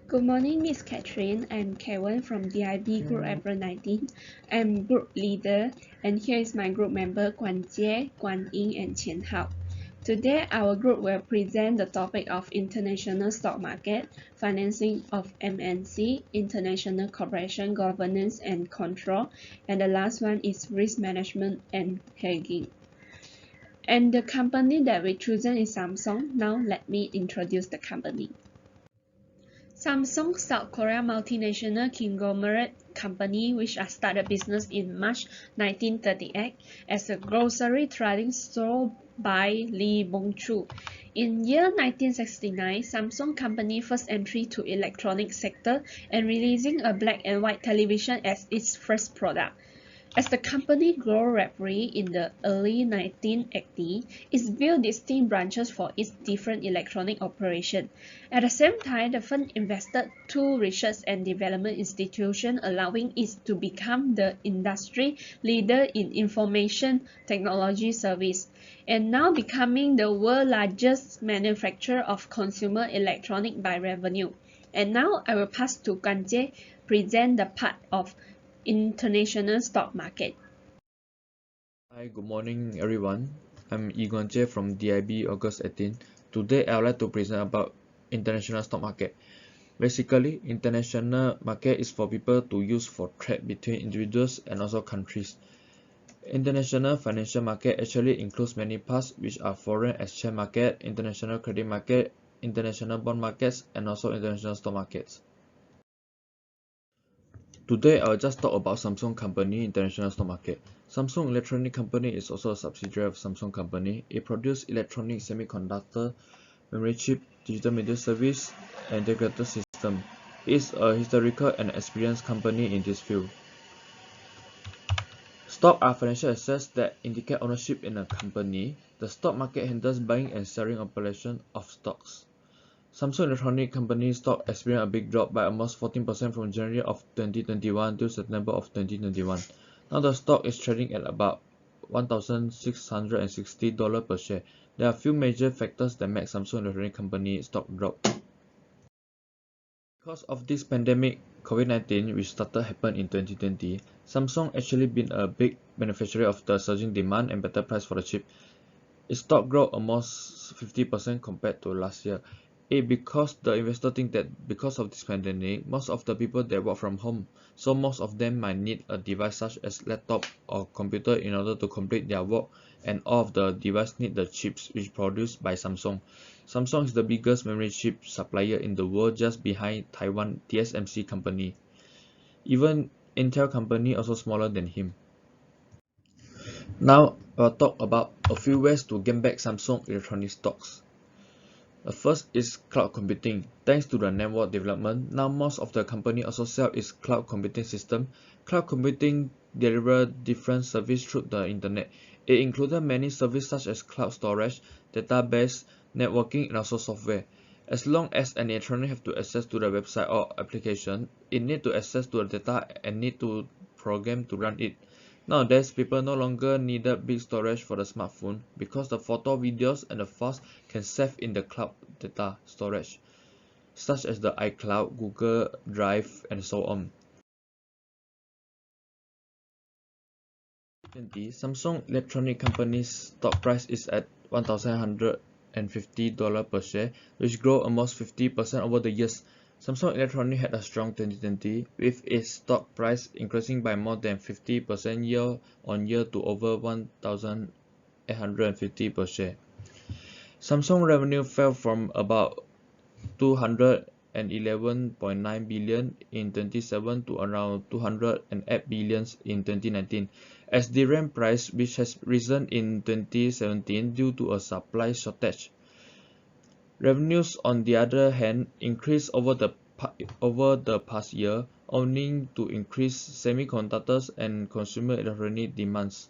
Good morning, Miss Catherine. I'm Kevin from DIB Group April 19. I'm group leader, and here is my group member Guan Jie, Guan Ying, and Qian Hao. Today, our group will present the topic of international stock market, financing of MNC, international corporation governance and control, and the last one is risk management and hedging. And the company that we chosen is Samsung. Now, let me introduce the company. Samsung South Korea multinational conglomerate company which started business in March 1938 as a grocery trading store by Lee Bong-choo. In year 1969, Samsung company first entry to electronic sector and releasing a black and white television as its first product. As the company grew rapidly in the early 1980s, it built distinct branches for its different electronic operations. At the same time, the firm invested two research and development institutions, allowing it to become the industry leader in information technology service, and now becoming the world's largest manufacturer of consumer electronics by revenue. And now I will pass to Guan Jie present the part of international stock market. Hi, good morning everyone. I'm Yi Guan Jie from DIB August 18. Today I would like to present about international stock market. Basically, international market is for people to use for trade between individuals and also countries. International financial market actually includes many parts, which are foreign exchange market, international credit market, international bond markets, and also international stock markets. Today, I will just talk about Samsung Company International Stock Market. Samsung Electronic Company is also a subsidiary of Samsung Company. It produces electronic semiconductor, memory chip, digital media service, and integrated system. It is a historical and experienced company in this field. Stock are financial assets that indicate ownership in a company. The stock market handles buying and selling operation of stocks. Samsung Electronic Company stock experienced a big drop by almost 14% from January of 2021 to September of 2021. Now the stock is trading at about $1,660 per share. There are a few major factors that make Samsung Electronic Company stock drop. Because of this pandemic, COVID-19, which started happen in 2020, Samsung actually been a big beneficiary of the surging demand and better price for the chip. Its stock grew almost 50% compared to last year. Because the investor think that because of this pandemic, most of the people they work from home, so most of them might need a device such as laptop or computer in order to complete their work, and all of the device need the chips which produced by Samsung. Samsung is the biggest memory chip supplier in the world, just behind Taiwan TSMC company. Even Intel company also smaller than him. Now I'll talk about a few ways to gain back Samsung electronic stocks. The first is cloud computing. Thanks to the network development, now most of the company also sell its cloud computing system. Cloud computing delivers different services through the internet. It included many services such as cloud storage, database, networking, and also software. As long as an electronic have to access to the website or application, it need to access to the data and need to program to run it. Nowadays, people no longer needed big storage for the smartphone because the photo, videos, and the files can save in the cloud data storage, such as the iCloud, Google Drive, and so on. Samsung Electronic Company's stock price is at $1,150 per share, which grew almost 50% over the years. Samsung Electronics had a strong 2020, with its stock price increasing by more than 50% year-on-year to over $1,850 per share. Samsung revenue fell from about 211.9 billion in 2017 to around 208 billion in 2019, as DRAM price, which has risen in 2017 due to a supply shortage. Revenues, on the other hand, increased over the past year, owing to increased semiconductors and consumer electronic demands.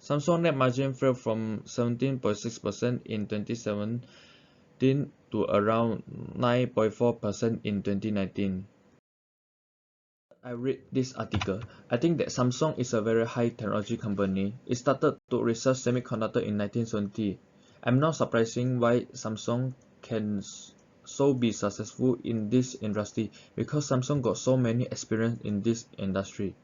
Samsung net margin fell from 17.6% in 2017 to around 9.4% in 2019. I read this article. I think that Samsung is a very high technology company. It started to research semiconductor in 1970. I'm not surprising why Samsung can so be successful in this industry because Samsung got so many experience in this industry.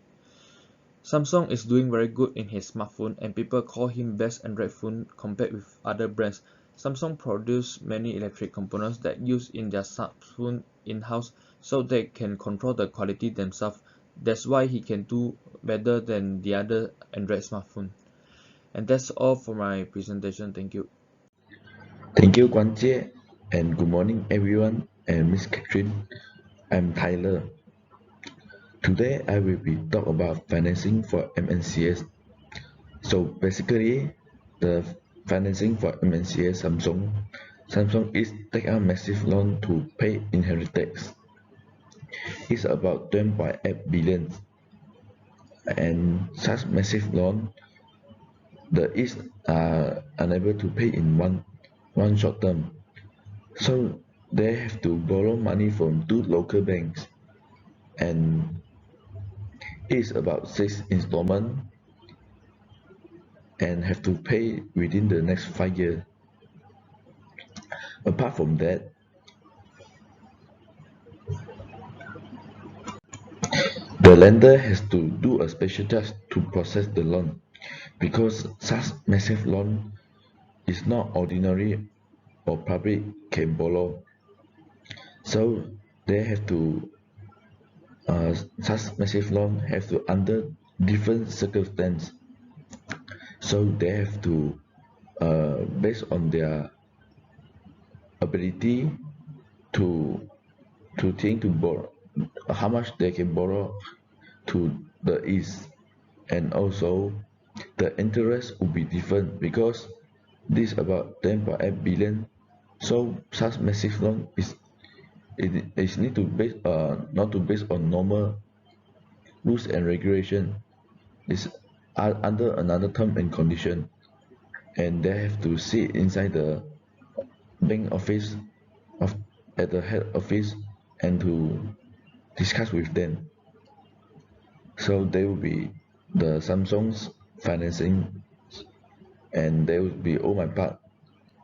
Samsung is doing very good in his smartphone and people call him best Android phone compared with other brands. Samsung produce many electric components that use in their smartphone in-house so they can control the quality themselves. That's why he can do better than the other Android smartphone. And that's all for my presentation. Thank you. Thank you, Guan Jie, and good morning, everyone, and Miss Catherine. I'm Tyler. Today, I will be talk about financing for MNCS. So basically, the financing for MNCS Samsung is take a massive loan to pay inheritance. It's about 10.8 billion, and such massive loan, the is unable to pay in one short term. So they have to borrow money from two local banks, and it's about 6 installments and have to pay within the next 5 years. Apart from that, the lender has to do a special charge to process the loan because such massive loan is not ordinary or public can borrow. So they have to such massive loan have to under different circumstances. So they have to based on their ability to think to borrow how much they can borrow to the east, and also the interest will be different because this about 10.8 billion. So such massive loan it is need to base not to base on normal rules and regulation. Is under another term and condition, and they have to sit inside the bank office of at the head office and to discuss with them. So they will be the Samsung's financing, and they will be all my part.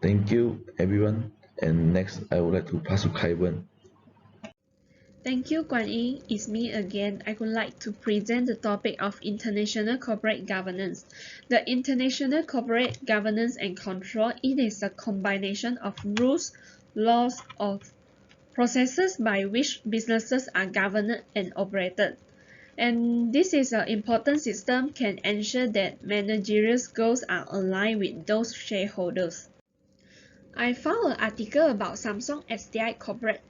Thank you, everyone. And next, I would like to pass to Kaiwen. Thank you, Guan Ying. It's me again. I would like to present the topic of international corporate governance. The international corporate governance and control, it is a combination of rules, laws, or processes by which businesses are governed and operated. And this is an important system can ensure that managerial goals are aligned with those shareholders. I found an article about Samsung SDI corporate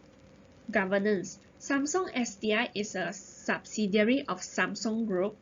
governance. Samsung SDI is a subsidiary of Samsung Group,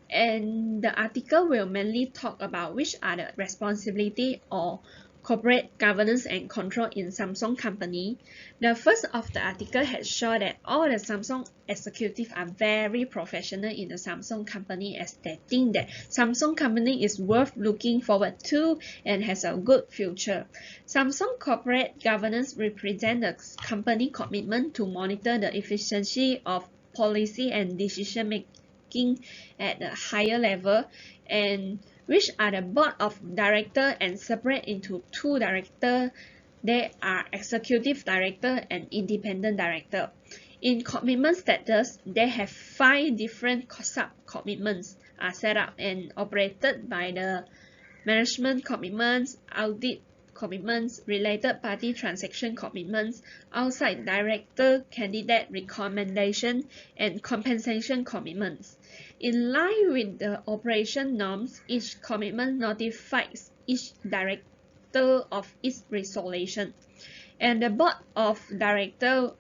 and the article will mainly talk about which are the responsibility or corporate governance and control in Samsung company. The first of the article has shown that all the Samsung executives are very professional in the Samsung company, as they think that Samsung company is worth looking forward to and has a good future. Samsung corporate governance represents the company commitment to monitor the efficiency of policy and decision making at a higher level, and which are the board of director and separate into two director. They are executive director and independent director. In commitment status, they have 5 different sub-commitments are set up and operated by the management commitments, audit commitments, related party transaction commitments, outside director candidate recommendation, and compensation commitments. In line with the operation norms, each commitment notifies each director of its resolution, and the board of directors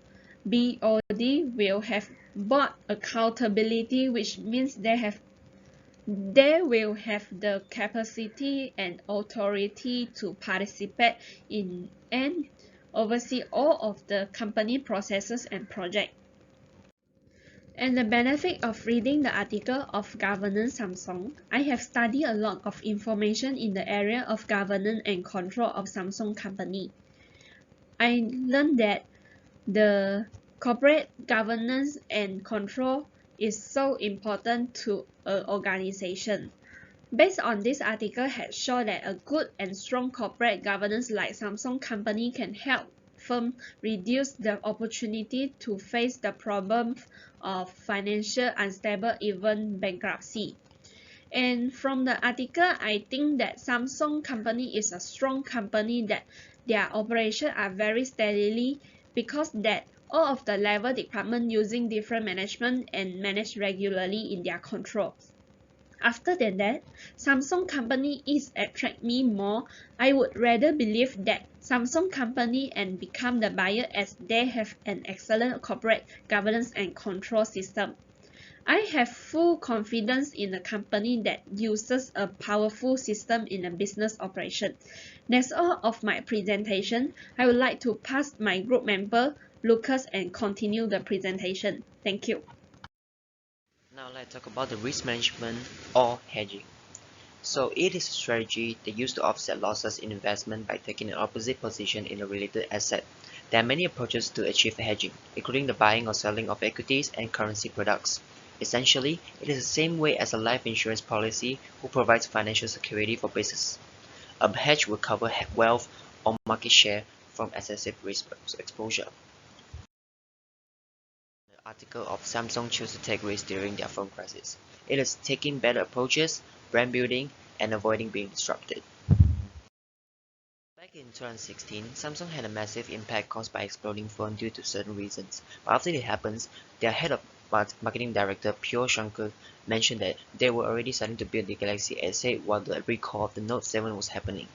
(BOD) will have board accountability, which means they will have the capacity and authority to participate in and oversee all of the company processes and projects. And the benefit of reading the article of Governance Samsung, I have studied a lot of information in the area of governance and control of Samsung company. I learned that the corporate governance and control is so important to an organization. Based on this article has shown that a good and strong corporate governance like Samsung company can help firm reduce the opportunity to face the problem of financial unstable, even bankruptcy. And from the article, I think that Samsung company is a strong company, that their operations are very steadily, because that all of the level department using different management and manage regularly in their controls. After that, Samsung company is attract me more. I would rather believe that Samsung company and become the buyer, as they have an excellent corporate governance and control system. I have full confidence in a company that uses a powerful system in a business operation. That's all of my presentation. I would like to pass my group member Lucas and continue the presentation. Thank you. Now let's talk about the risk management or hedging. So it is a strategy that used to offset losses in investment by taking an opposite position in a related asset. There are many approaches to achieve hedging, including the buying or selling of equities and currency products. Essentially, it is the same way as a life insurance policy who provides financial security for business. A hedge will cover wealth or market share from excessive risk exposure. The article of Samsung chose to take risks during their phone crisis. It is taking better approaches, brand building, and avoiding being disrupted. Back in 2016, Samsung had a massive impact caused by exploding phone due to certain reasons. But after it happens, their head of marketing director Pure Shankar mentioned that they were already starting to build the Galaxy S8 while the recall of the Note 7 was happening.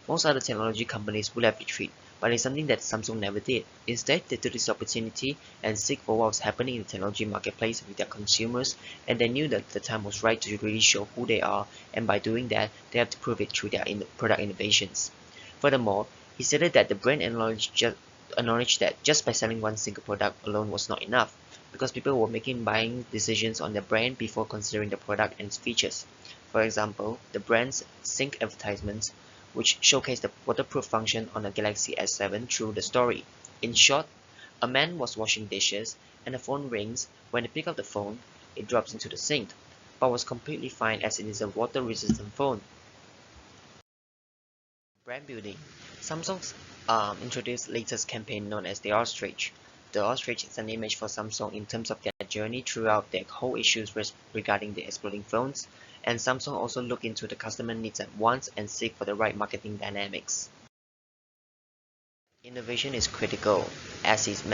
Most other technology companies would have retreated, but it's something that Samsung never did. Instead, they took this opportunity and seek for what was happening in the technology marketplace with their consumers, and they knew that the time was right to really show who they are, and by doing that, they have to prove it through their product innovations. Furthermore, he stated that the brand acknowledged that just by selling one single product alone was not enough, because people were making buying decisions on the brand before considering the product and its features. For example, the brand's Sync advertisements, which showcased the waterproof function on the Galaxy S7 through the story. In short, a man was washing dishes, and the phone rings. When they pick up the phone, it drops into the sink, but was completely fine as it is a water-resistant phone. Brand building. Samsung's introduced latest campaign known as the Ostrich. The Ostrich is an image for Samsung in terms of their journey throughout their whole issues regarding the exploding phones, and Samsung also look into the customer needs at once and seek for the right marketing dynamics. Innovation is critical, as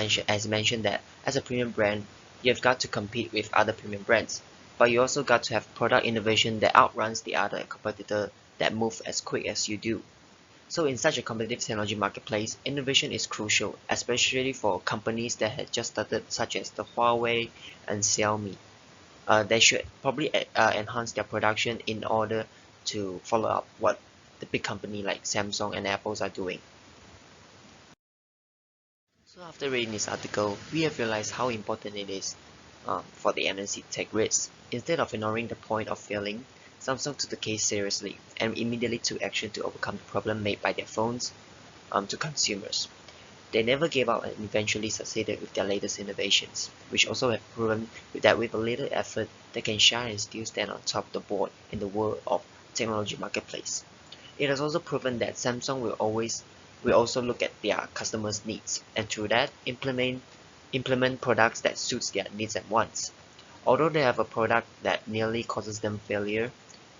mentioned that as a premium brand, you've got to compete with other premium brands, but you also got to have product innovation that outruns the other competitor that move as quick as you do. So in such a competitive technology marketplace, innovation is crucial, especially for companies that had just started, such as the Huawei and Xiaomi. They should probably enhance their production in order to follow up what the big company like Samsung and Apple are doing. So after reading this article, we have realized how important it is for the MNC to take risks. Instead of ignoring the point of failing, Samsung took the case seriously and immediately took action to overcome the problem made by their phones to consumers. They never gave up and eventually succeeded with their latest innovations, which also have proven that with a little effort, they can shine and still stand on top of the board in the world of technology marketplace. It has also proven that Samsung will also look at their customers' needs, and through that implement products that suits their needs at once. Although they have a product that nearly causes them failure,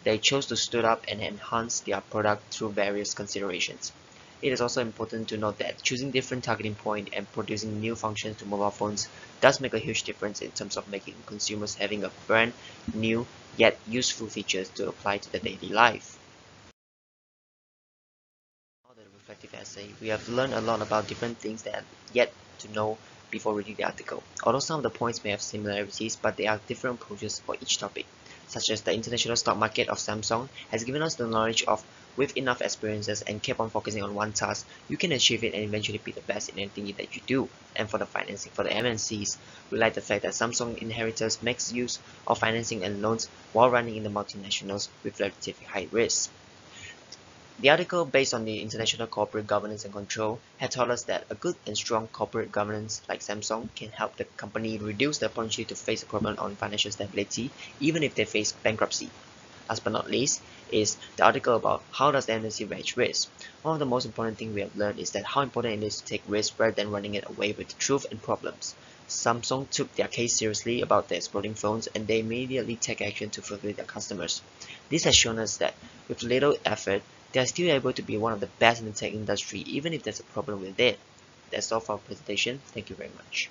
they chose to stood up and enhance their product through various considerations. It is also important to note that choosing different targeting point and producing new functions to mobile phones does make a huge difference in terms of making consumers having a brand new yet useful features to apply to their daily life. Now the reflective essay, we have learned a lot about different things that are yet to know before reading the article. Although some of the points may have similarities, but there are different approaches for each topic, such as the international stock market of Samsung has given us the knowledge of with enough experiences and keep on focusing on one task, you can achieve it and eventually be the best in anything that you do. And for the financing, for the MNCs, we like the fact that Samsung Inheritors makes use of financing and loans while running in the multinationals with relatively high risk. The article, based on the international corporate governance and control, had taught us that a good and strong corporate governance like Samsung can help the company reduce the opportunity to face a problem on financial stability, even if they face bankruptcy. Last but not least is the article about how does the industry manage risk. One of the most important things we have learned is that how important it is to take risks rather than running it away with the truth and problems. Samsung took their case seriously about the exploding phones and they immediately take action to fulfill their customers. This has shown us that with little effort, they are still able to be one of the best in the tech industry even if there's a problem with it. That's all for our presentation. Thank you very much.